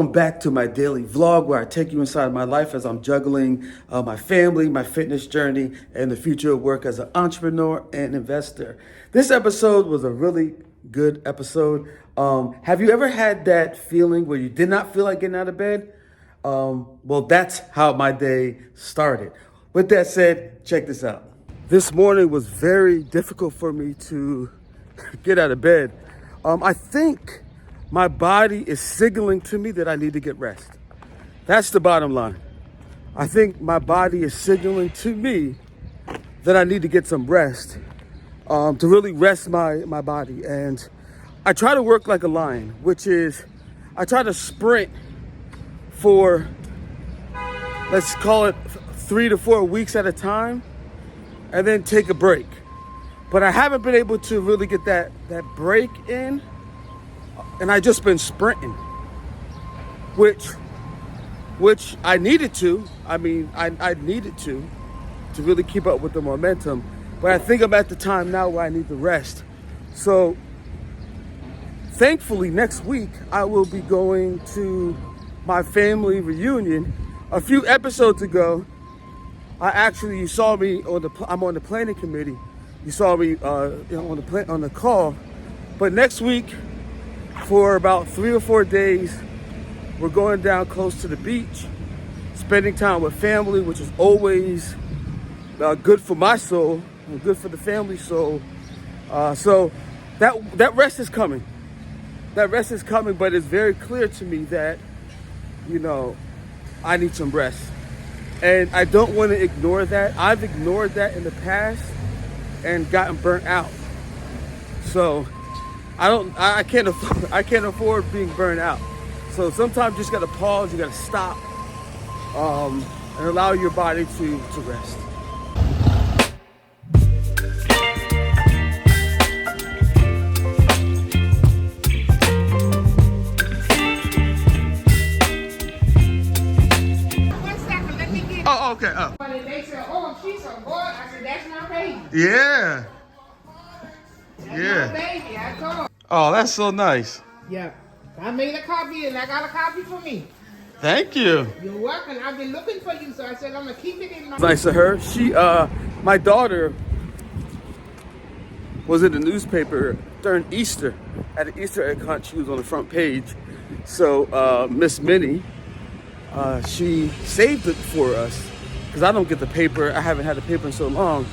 Welcome back to my daily vlog where I take you inside my life as I'm juggling my family, my fitness journey, and the future of work as an entrepreneur and investor. This episode was a really good episode. Have you ever had that feeling where you did not feel like getting out of bed? Well, that's how my day started. With that said, check this out. This morning was very difficult for me to get out of bed. I think my body is signaling to me that I need to get rest. That's the bottom line. I think my body is signaling to me that I need to get some rest, to really rest my body. And I try to work like a lion, which is I try to sprint for, let's call it 3 to 4 weeks at a time, and then take a break. But I haven't been able to really get that break in. And I just been sprinting, which I needed to. I mean, I needed to really keep up with the momentum. But I think I'm at the time now where I need to rest. So thankfully next week I will be going to my family reunion. A few episodes ago, you saw me I'm on the planning committee. You saw me on the call. But next week, for about 3 or 4 days, we're going down close to the beach, spending time with family, which is always good for my soul and good for the family's soul. So that rest is coming. That rest is coming, but it's very clear to me that, I need some rest. And I don't want to ignore that. I've ignored that in the past and gotten burnt out. So I can't afford being burned out. So sometimes you just gotta pause, you gotta stop, and allow your body to rest. Oh, okay. Oh. When they said, "Oh, she's a boy," I said, "That's my baby." Yeah. That's my baby. I told. Oh, that's so nice. Yeah, I made a copy and I got a copy for me. Thank you. You're welcome. I've been looking for you, so I said I'm gonna keep it in my. Nice of her. My daughter was in the newspaper during Easter at an Easter egg hunt. She was on the front page. So Miss Minnie, she saved it for us because I don't get the paper. I haven't had the paper in so long,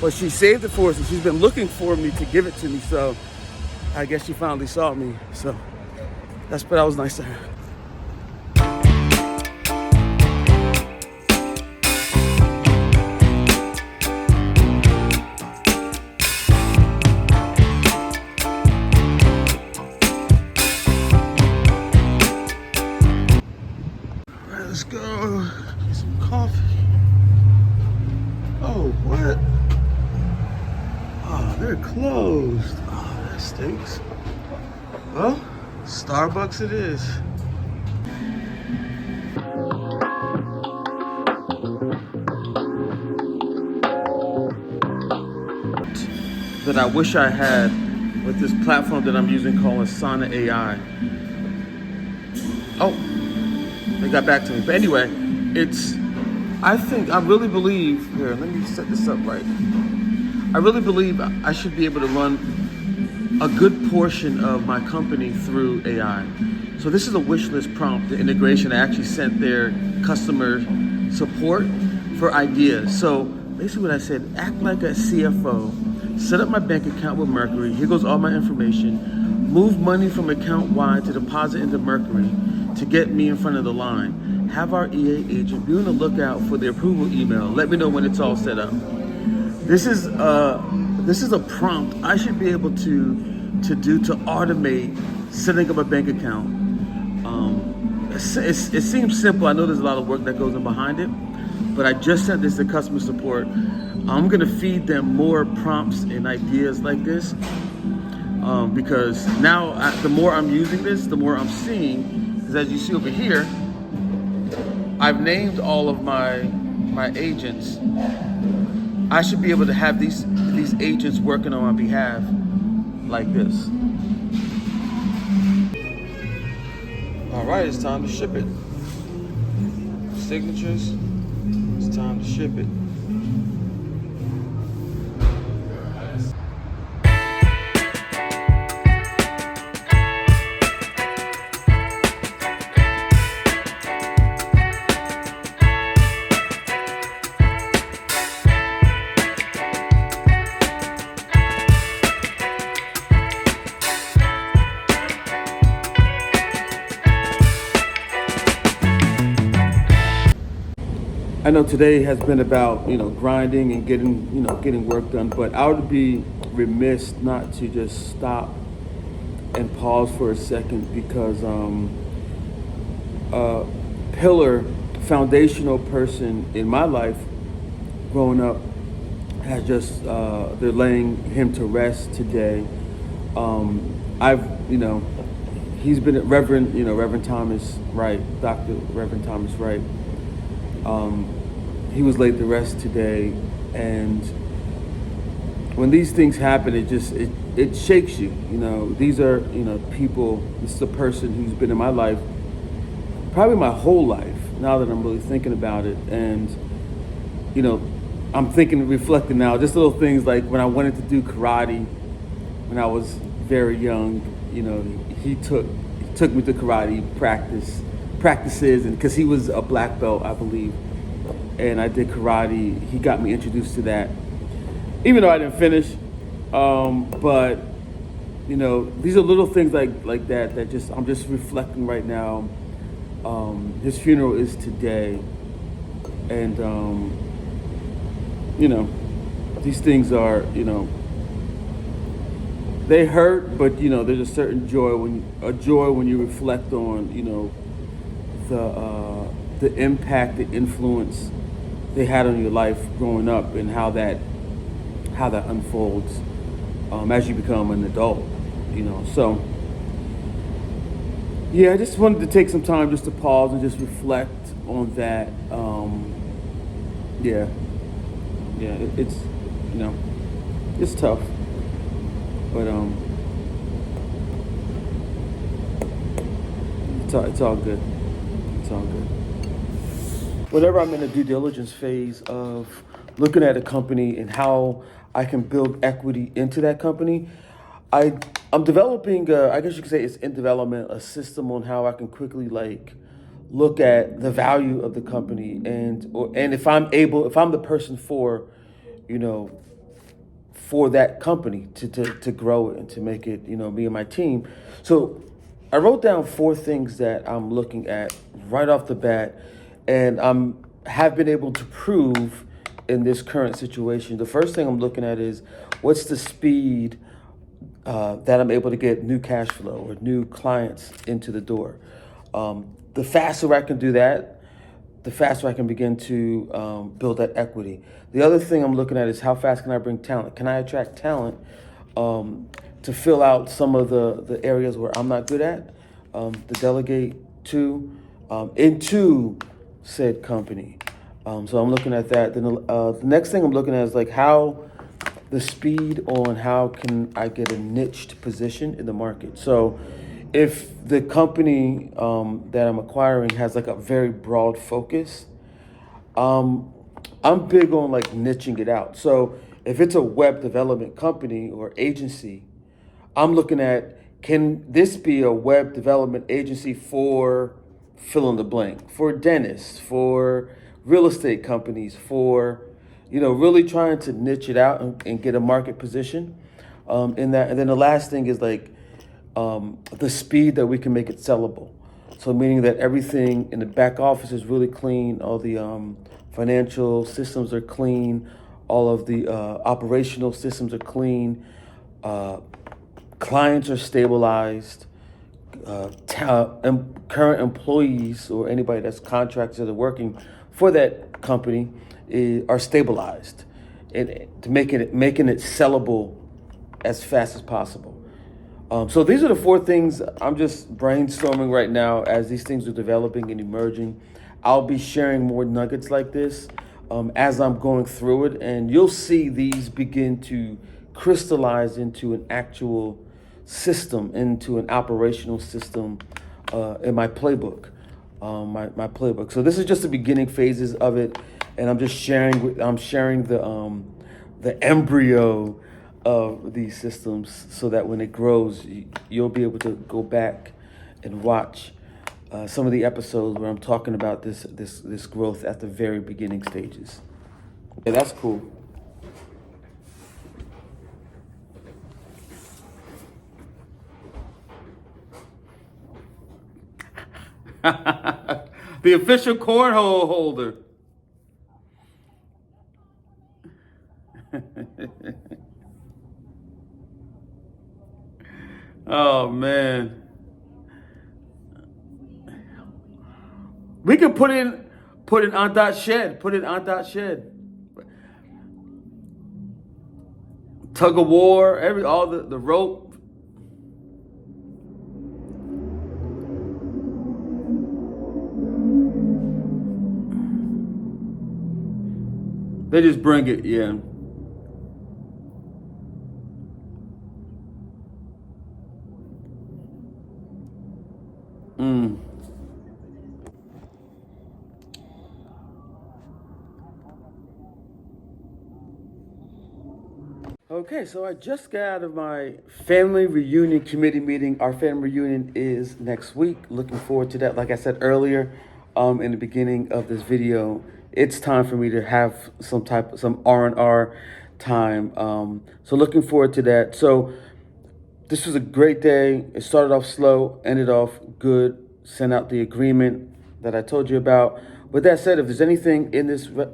but she saved it for us and she's been looking for me to give it to me. So I guess she finally saw me. So that was nice of her. Let's go get some coffee. Oh, what? Oh, they're closed. Oh, that stinks. Well, Starbucks it is. That I wish I had with this platform that I'm using called Asana AI. Oh. They got back to me. But anyway, I really believe, here, let me set this up right. I really believe I should be able to run a good portion of my company through AI. So this is a wish list prompt, the integration. I actually sent their customer support for ideas. So basically what I said, act like a CFO, set up my bank account with Mercury. Here goes all my information. Move money from account Y to deposit into Mercury to get me in front of the line. Have our EA agent be on the lookout for the approval email. Let me know when it's all set up. This is a prompt I should be able to automate setting up a bank account. It seems simple. I know there's a lot of work that goes in behind it, but I just sent this to customer support. I'm gonna feed them more prompts and ideas like this because now the more I'm using this, the more I'm seeing. Because as you see over here, I've named all of my agents. I should be able to have these agents working on my behalf like this. All All right, it's time to ship it. Signatures. It's time to ship it. I know today has been about, grinding and getting work done, but I would be remiss not to just stop and pause for a second because a foundational person in my life growing up has just, they're laying him to rest today. He's been at Reverend Thomas Wright, Dr. Reverend Thomas Wright. He was laid to rest today, and when these things happen, it shakes you. These are people. This is a person who's been in my life probably my whole life. Now that I'm really thinking about it, and I'm reflecting now. Just little things like when I wanted to do karate when I was very young. He took me to karate practices, and because he was a black belt, I believe. And I did karate. He got me introduced to that, even though I didn't finish. But these are little things like that I'm just reflecting right now. His funeral is today, and these things are they hurt, but there's a certain joy when you reflect on the impact, the influence they had on your life growing up, and how that unfolds as you become an adult. So yeah, I just wanted to take some time just to pause and just reflect on that. It's it's tough, but it's all good. It's all good. Whenever I'm in a due diligence phase of looking at a company and how I can build equity into that company, I'm developing, I guess you could say it's in development, a system on how I can quickly look at the value of the company and if I'm the person for that company to grow it and to make it, me and my team. So I wrote down 4 things that I'm looking at right off the bat, and have been able to prove in this current situation. The first thing I'm looking at is what's the speed that I'm able to get new cash flow or new clients into the door. The faster I can do that, the faster I can begin to build that equity. The other thing I'm looking at is how fast can I bring talent? Can I attract talent to fill out some of the areas where I'm not good at, to delegate to, into said company. So I'm looking at that. Then the next thing I'm looking at is how the speed on how can I get a niched position in the market. So if the company that I'm acquiring has a very broad focus, I'm big on niching it out. So if it's a web development company or agency, I'm looking at, can this be a web development agency for fill in the blank, for dentists, for real estate companies, for really trying to niche it out and get a market position in that. And then the last thing is the speed that we can make it sellable. So meaning that everything in the back office is really clean, all the financial systems are clean, all of the operational systems are clean, clients are stabilized, current employees or anybody that's contracted that are working for that company are stabilized, and to making it sellable as fast as possible. So these are the 4 things I'm just brainstorming right now as these things are developing and emerging. I'll be sharing more nuggets like this as I'm going through it, and you'll see these begin to crystallize into an actual system, into an operational system in my playbook, my playbook. So this is just the beginning phases of it, and I'm just sharing. I'm sharing the embryo of these systems, so that when it grows, you'll be able to go back and watch some of the episodes where I'm talking about this growth at the very beginning stages. Yeah, that's cool. The official cornhole holder. Oh man. We could put it on that shed. Put it on that shed. Tug of war, all the rope. They just bring it, yeah. Mm. Okay, so I just got out of my family reunion committee meeting. Our family reunion is next week. Looking forward to that. Like I said earlier, in the beginning of this video, it's time for me to have some R&R time. So looking forward to that. So this was a great day. It started off slow, ended off good. Sent out the agreement that I told you about. With that said, if there's anything in this video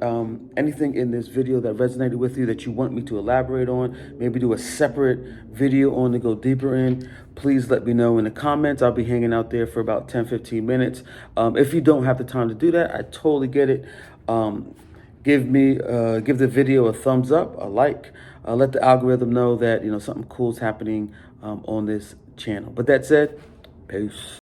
that resonated with you that you want me to elaborate on, maybe do a separate video on to go deeper in, please let me know in the comments. I'll be hanging out there for about 10-15 minutes. If you don't have the time to do that, I totally get it. Give the video a thumbs up, a like. Let the algorithm know that something cool is happening on this channel. But that said, peace.